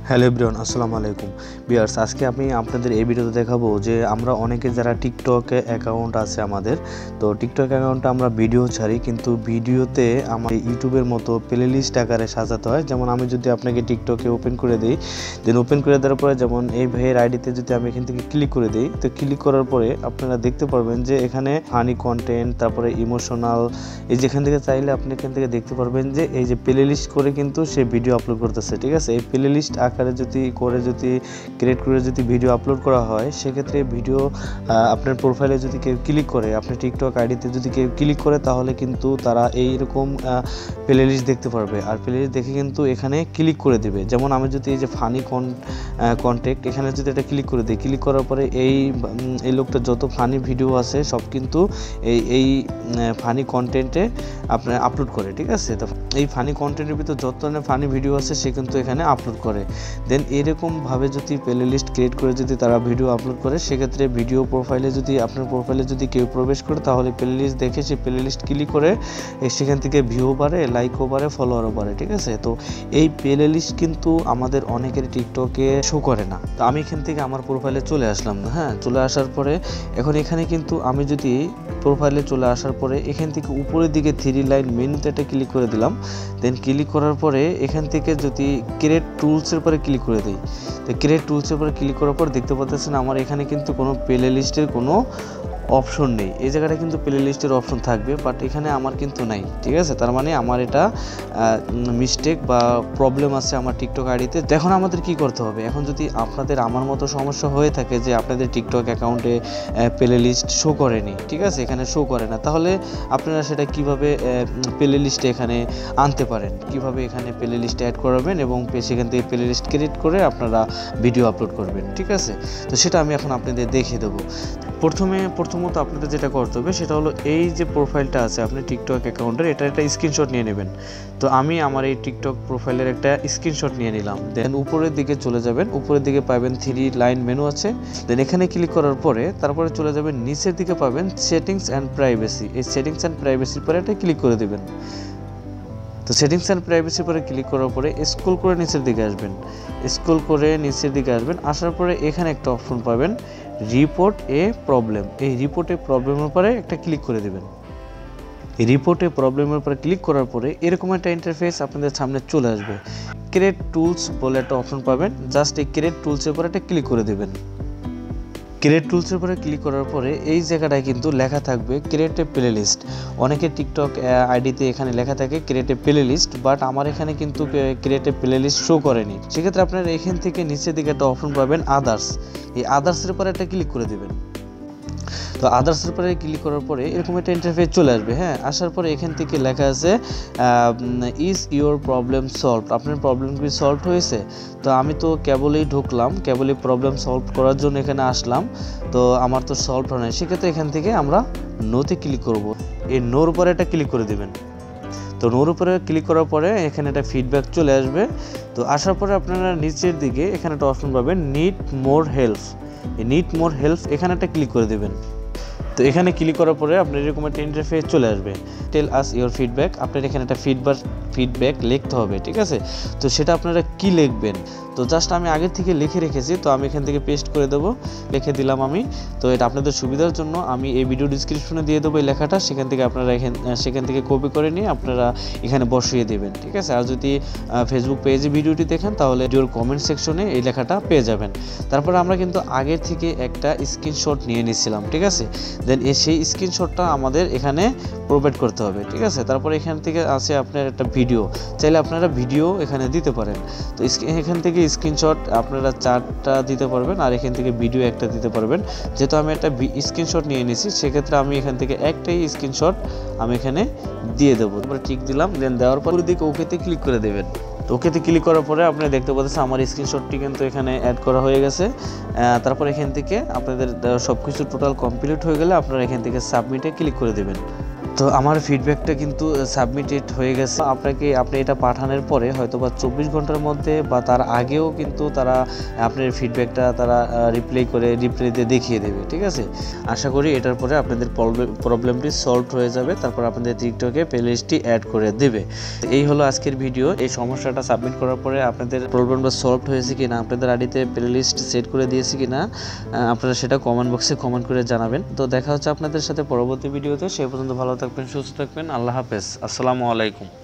Hello everyone, আসসালামু আলাইকুম viewers. আজকে আমি আপনাদের এই ভিডিওতে দেখাবো যে আমরা অনেকে যারা টিকটকে অ্যাকাউন্ট আছে আমাদের, তো টিকটক অ্যাকাউন্টে আমরা ভিডিও ছাড়ি, কিন্তু ভিডিওতে আমার ইউটিউবের মতো প্লেলিস্ট আকারে সাজাতে হয়। যেমন আমি যদি আপনাকে টিকটকে ওপেন করে দিই, দেন ওপেন করে দেওয়ার পরে যেমন এই ভাইয়ের আইডিতে যদি আমি এখান থেকে ক্লিক করে দিই, তো ক্লিক করার পরে আপনারা দেখতে পারবেন যে এখানে ফানি কন্টেন্ট, তারপরে ইমোশনাল, এই যেখান থেকে চাইলে আপনি এখান থেকে দেখতে পারবেন যে এই যে প্লেলিস্ট করে কিন্তু সে ভিডিও আপলোড করতেছে। ঠিক আছে, এই প্লেলিস্ট আকারে যদি ক্রিয়েট করে যদি ভিডিও আপলোড করা হয়, সেক্ষেত্রে ভিডিও আপনার প্রোফাইলে যদি কেউ ক্লিক করে, আপনার টিকটক আইডিতে যদি কেউ ক্লিক করে, তাহলে কিন্তু তারা এইরকম প্লেলিস্ট দেখতে পারবে। আর প্লেলিস্ট দেখে কিন্তু এখানে ক্লিক করে দেবে। যেমন আমি যদি এই যে ফানি কন্টেন্ট এখানে যদি এটা ক্লিক করে দিই, ক্লিক করার পরে এই লোকটা যত ফানি ভিডিও আছে সব কিন্তু এই ফানি কন্টেন্টে আপনার আপলোড করে। ঠিক আছে, তো এই ফানি কন্টেন্টের ভিতর যত ধরনের ফানি ভিডিও আছে সে কিন্তু এখানে আপলোড করে। দেন এরকমভাবে যদি প্লেলিস্ট ক্রিয়েট করে যদি তারা ভিডিও আপলোড করে, সেক্ষেত্রে ভিডিও প্রোফাইলে যদি আপনার প্রোফাইলে যদি কেউ প্রবেশ করে, তাহলে প্লেলিস্ট দেখে সে প্লেলিস্ট ক্লিক করে সেখান থেকে ভিউ বাড়ে, লাইকও বাড়ে, ফলোয়ারও বাড়ে। ঠিক আছে, তো এই প্লেলিস্ট কিন্তু আমাদের অনেকের টিকটকে শো করে না। তো আমি এখান থেকে আমার প্রোফাইলে চলে আসলাম। হ্যাঁ, চলে আসার পরে এখন এখানে কিন্তু আমি যদি প্রোফাইলে চলে আসার পরে এখান থেকে উপরের দিকে 3 লাইন মেনুতে একটা ক্লিক করে দিলাম। দেন ক্লিক করার পরে এখান থেকে যদি ক্রিয়েট টুলসের পরে ক্লিক করে দিই, তো ক্রিয়েট টুলসের পরে ক্লিক করার পর দেখতে পাচ্ছেন আমার এখানে কিন্তু কোনো প্লেলিস্টের কোনো অপশন নেই। এই জায়গাটা কিন্তু প্লেলিস্টের অপশন থাকবে, বাট এখানে আমার কিন্তু নাই। ঠিক আছে, তার মানে আমার এটা মিস্টেক বা প্রবলেম আছে আমার টিকটক আইডিতে। এখন আমাদের কি করতে হবে? এখন যদি আপনাদের আমার মতো সমস্যা হয়ে থাকে যে আপনাদের টিকটক অ্যাকাউন্টে প্লেলিস্ট শো করেনি, ঠিক আছে, এখানে শো করে না, তাহলে আপনারা সেটা কিভাবে প্লেলিস্টে এখানে আনতে পারেন, কিভাবে এখানে প্লেলিস্টে অ্যাড করাবেন এবং সেখান থেকে প্লেলিস্ট ক্রিয়েট করে আপনারা ভিডিও আপলোড করবেন। ঠিক আছে, তো সেটা আমি এখন আপনাদের দেখিয়ে দেবো। প্রথমত আপনাদের যেটা করতে হবে সেটা হলো এই যে প্রোফাইলটা আছে আপনি টিকটক অ্যাকাউন্টের, এটা একটা স্ক্রিনশট নিয়ে নেবেন। তো আমি আমার এই টিকটক প্রোফাইলের একটা স্ক্রিনশট নিয়ে নিলাম। দেন উপরের দিকে চলে যাবেন, উপরের দিকে পাবেন 3 লাইন মেনু আছে। দেন এখানে ক্লিক করার পরে তারপরে চলে যাবেন, নিচের দিকে পাবেন সেটিংস অ্যান্ড প্রাইভেসি। এই সেটিংস অ্যান্ড প্রাইভেসির পরে একটা ক্লিক করে দেবেন। তো সেটিংস অ্যান্ড প্রাইভেসির পরে ক্লিক করার পরে স্ক্রল করে নিচের দিকে আসবেন, আসার পরে এখানে একটা অপশন পাবেন রিপোর্ট এ প্রবলেম। এই রিপোর্ট এ প্রবলেমের পরে একটা ক্লিক করে দেবেন। এই রিপোর্ট এ প্রবলেমের পরে ক্লিক করার পরে এরকম একটা ইন্টারফেস আপনাদের সামনে চলে আসবে। ক্রিয়েট টুলস বলে একটা অপশন পাবেন, জাস্ট এই ক্রিয়েট টুলসের পরে একটা ক্লিক করে দেবেন। ক্রিয়েট টুলসের পরে ক্লিক করার পরে এই জায়গাটায় কিন্তু লেখা থাকবে ক্রিয়েট এ প্লেলিস্ট। অনেকের টিকটক আইডিতে এখানে লেখা থাকে ক্রিয়েট এ প্লেলিস্ট, বাট আমার এখানে কিন্তু ক্রিয়েট এ প্লেলিস্ট শো করেনি। সেক্ষেত্রে আপনারা এখান থেকে নিচের দিকে একটা অপশন পাবেন আদার্স। এই আদার্সের পরে একটা ক্লিক করে দেবেন। তো আদার্সের পরে ক্লিক করার পরে এরকম একটা ইন্টারফেস চলে আসবে। হ্যাঁ, আসার পরে এখান থেকে লেখা আছে ইজ ইউর প্রবলেম সলভ। আপনার প্রবলেম কি সলভ হয়েছে? তো আমি তো কেবলই ঢুকলাম, কেবলই প্রবলেম সলভ করার জন্য এখানে আসলাম, তো আমার তো সলভ হয় না। সেক্ষেত্রে এখান থেকে আমরা নোতে ক্লিক করব। এই নোর উপরে একটা ক্লিক করে দেবেন। তো নোর উপরে ক্লিক করার পরে এখানে একটা ফিডব্যাক চলে আসবে। তো আসার পরে আপনারা নিচের দিকে এখানে একটা অপশন পাবেন নিড মোর হেল্প। এই নিড মোর হেল্প এখানে একটা ক্লিক করে দেবেন। তো এখানে ক্লিক করার পরে আপনার এরকম একটা ইন্টারফেস চলে আসবে, টেল আস ইওর ফিডব্যাক। আপনার এখানে একটা ফিডব্যাক লিখতে হবে। ঠিক আছে, তো সেটা আপনারা কি লিখবেন? তো জাস্ট আমি আগের থেকে লিখে রেখেছি, তো আমি এখান থেকে পেস্ট করে দেবো, লিখে দিলাম আমি। তো এটা আপনাদের সুবিধার জন্য আমি এই ভিডিও ডিসক্রিপশনে দিয়ে দেবো এই লেখাটা, সেখান থেকে আপনারা সেখান থেকে কপি করে নিয়ে আপনারা এখানে বসিয়ে দেবেন। ঠিক আছে, আর যদি ফেসবুক পেজে ভিডিওটি দেখেন তাহলে ভিডিওর কমেন্ট সেকশনে এই লেখাটা পেয়ে যাবেন। তারপরে আমরা কিন্তু আগের থেকে একটা স্ক্রিনশট নিয়ে নিয়েছিলাম। ঠিক আছে, দেন সেই স্ক্রিনশটটা আমাদের এখানে প্রোভাইড করতে হবে। ঠিক আছে, তারপরে এখান থেকে আছে আপনার একটা ভিডিও, চাইলে আপনারা ভিডিও এখানে দিতে পারেন। তো এখান থেকে স্ক্রিনশট আপনারা 4টা দিতে পারবেন, আর এখান থেকে ভিডিও একটা দিতে পারবেন। যেহেতু আমি একটা স্ক্রিনশট নিয়ে নিয়েছি, সেক্ষেত্রে আমি এখান থেকে একটাই স্ক্রিনশট আমি এখানে দিয়ে দেবো। তারপরে ঠিক দিলাম, দেন দেওয়ার পর দিকে ওকেতে ক্লিক করে দেবেন। তো ওকেতে ক্লিক করার পরে আপনি দেখতে পাচ্ছেন আমার স্ক্রিনশটটি কিন্তু এখানে অ্যাড করা হয়ে গেছে। তারপর এখান থেকে আপনাদের সব কিছু টোটাল কমপ্লিট হয়ে গেলে আপনারা এখান থেকে সাবমিটে ক্লিক করে দেবেন। তো আমার ফিডব্যাকটা কিন্তু সাবমিটেড হয়ে গেছে। আপনি এটা পাঠানোর পরে হয়তো বা 24 ঘন্টার মধ্যে বা তার আগেও কিন্তু তারা আপনার ফিডব্যাকটা তারা রিপ্লাইতে দেখিয়ে দেবে, ঠিক আছে। আশা করি এটার পরে আপনাদের প্রবলেমটি সলভ হয়ে যাবে, তারপর আপনাদের টিকটকে প্লেলিস্টটি অ্যাড করে দেবে। এই হলো আজকের ভিডিও। এই সমস্যাটা সাবমিট করার পরে আপনাদের প্রবলেমটা সলভ হয়েছে কিনা, আপনাদের আইডিতে প্লেলিস্ট সেট করে দিয়েছে কিনা, আপনারা সেটা কমেন্ট বক্সে কমেন্ট করে জানাবেন। তো দেখা হচ্ছে আপনাদের সাথে পরবর্তী ভিডিওতে। সে পর্যন্ত ভালো থাকবেন, সুস্থ থাকবেন। আল্লাহ হাফেজ, আসসালামু আলাইকুম।